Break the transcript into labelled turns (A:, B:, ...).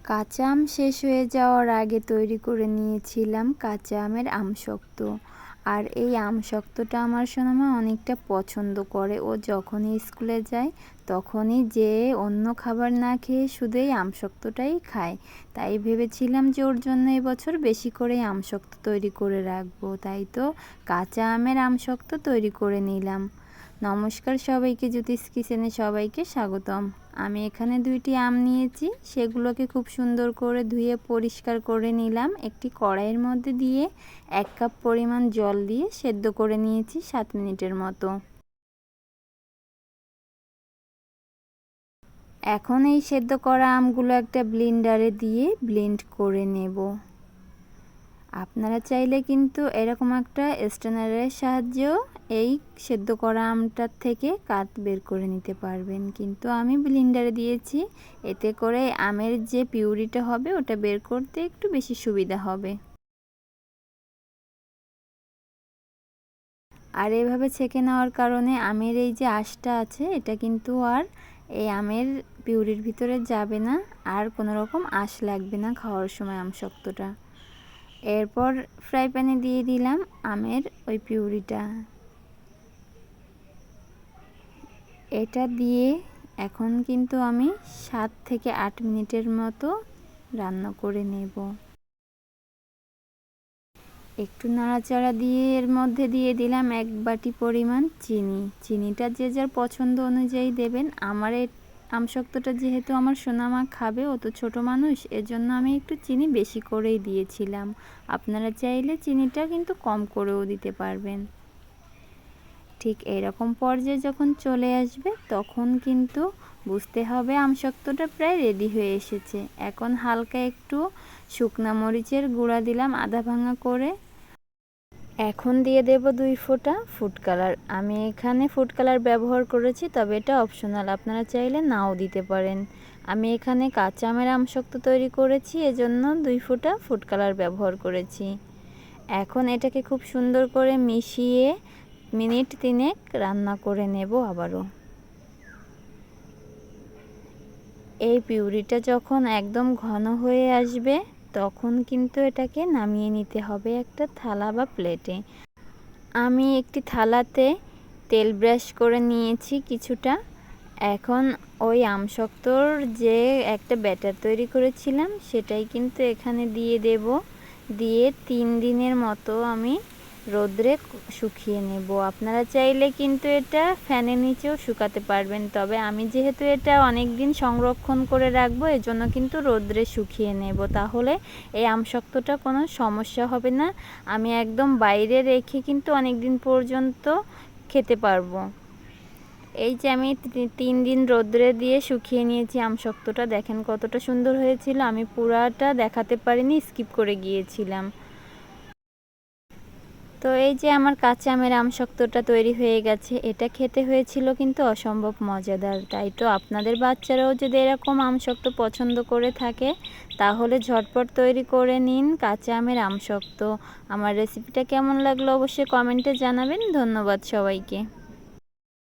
A: কাঁচা আম শেষ হয়ে যাওয়ার আগে তৈরি করে নিয়েছিলাম কাঁচা আমের আমসত্ত্ব। আর এই আমসত্ত্বটা আমার সোনামা অনেকটা পছন্দ করে। ও যখনই স্কুলে যায় তখনই যে অন্য খাবার না খেয়ে শুধু এই আমসত্ত্বটাই খায়। তাই ভেবেছিলাম যে ওর জন্য এবছর বেশি করে আমসত্ত্ব তৈরি করে রাখবো। তাই তো কাঁচা আমের আমসত্ত্ব তৈরি করে নিলাম। নমস্কার সবাইকে, জ্যোতিষ কিচেনে সবাইকে স্বাগতম। আমি এখানে 2টি আম নিয়েছি, সেগুলোকে খুব সুন্দর করে ধুয়ে পরিষ্কার করে নিলাম। একটি কড়াইয়ের মধ্যে দিয়ে 1 কাপ পরিমাণ জল দিয়ে সেদ্ধ করে নিয়েছি 7 মিনিটের মতো। এখন এই সেদ্ধ করা আমগুলো একটা ব্লেন্ডারে দিয়ে ব্লেন্ড করে নেব। আপনারা চাইলে কিন্তু এরকম একটা স্ট্রেনারের সাহায্যেও এই সেদ্ধ করা আমটার থেকে কাট বের করে নিতে পারবেন, কিন্তু আমি ব্লেন্ডারে দিয়েছি। এতে করে আমের যে পিউরিটা হবে ওটা বের করতে একটু বেশি সুবিধা হবে। আর এভাবে ছেঁকে নেওয়ার কারণে আমের এই যে আঁশটা আছে এটা কিন্তু আর এই আমের পিউরির ভিতরে যাবে না, আর কোনো রকম আঁশ লাগবে না খাওয়ার সময় আমসত্ত্বটা। এরপর ফ্রাই প্যানে দিয়ে দিলাম আমের ওই পিউরিটা। এটা দিয়ে এখন কিন্তু আমি 7 থেকে 8 মিনিটের মতো রান্না করে নেব। একটু নাড়াচাড়া দিয়ে এর মধ্যে দিয়ে দিলাম 1 বাটি পরিমাণ চিনি। চিনিটা যে যার পছন্দ অনুযায়ী দেবেন। আমার এই আমসত্ত্বটা যেহেতু আমার সোনামা খাবে, ও তো ছোটো মানুষ, এজন্য আমি একটু চিনি বেশি করেই দিয়েছিলাম। আপনারা চাইলে চিনিটা কিন্তু কম করেও দিতে পারবেন। ঠিক এরকম পর্যায়ে যখন চলে আসবে তখন কিন্তু বুঝতে হবে আমসত্ত্বটা প্রায় রেডি হয়ে এসেছে। এখন হালকা একটু শুকনা মরিচের গুঁড়া দিলাম আধা ভাঙা করে। এখন দিয়ে দেব 2 ফোঁটা ফুড কালার। আমি এখানে ফুড কালার ব্যবহার করেছি, তবে এটা অপশনাল, আপনারা চাইলে নাও দিতে পারেন। আমি এখানে কাঁচা আমের আমসত্ত্ব তৈরি করেছি, এজন্য 2 ফোঁটা ফুড কালার ব্যবহার করেছি। এখন এটাকে খুব সুন্দর করে মিশিয়ে মিনিট 3 রান্না করে নেব আবারও। এই পিউরিটা যখন একদম ঘন হয়ে আসবে তখন কিন্তু এটাকে নামিয়ে নিতে হবে একটা থালা বা প্লেটে। আমি একটি থালাতে তেল ব্রাশ করে নিয়েছি কিছুটা। এখন ওই আমসত্ত্বর যে একটা ব্যাটার তৈরি করেছিলাম সেটাই কিন্তু এখানে দিয়ে দেব। দিয়ে 3 দিনের মতো আমি রোদ্রে শুকিয়ে নেব। আপনারা চাইলে কিন্তু এটা ফ্যানের নিচেও শুকাতে পারবেন, তবে আমি যেহেতু এটা অনেক দিন সংরক্ষণ করে রাখবো এজন্য কিন্তু রোদ্রে শুকিয়ে নেব। তাহলে এই আমসত্ত্বটা কোনো সমস্যা হবে না। আমি একদম বাইরে রেখে কিন্তু অনেক দিন পর্যন্ত খেতে পারবো। এই যে আমি 3 দিন রোদ্রে দিয়ে শুকিয়ে নিয়েছি আমসত্ত্বটা, দেখেন কতটা সুন্দর হয়েছিল। আমি পুরাটা দেখাতে পারিনি, স্কিপ করে গিয়েছিলাম। তো এই যে আমার কাঁচা আমের আমসত্ত্বটা তৈরি হয়ে গেছে। এটা খেতে হয়েছিল কিন্তু অসম্ভব মজাদার। তাই তো আপনাদের বাচ্চারাও যদি এরকম আমসত্ত্ব পছন্দ করে থাকে তাহলে ঝটপট তৈরি করে নিন কাঁচা আমের আমসত্ত্ব। আমার রেসিপিটা কেমন লাগলো অবশ্যই কমেন্টে জানাবেন। ধন্যবাদ সবাইকে।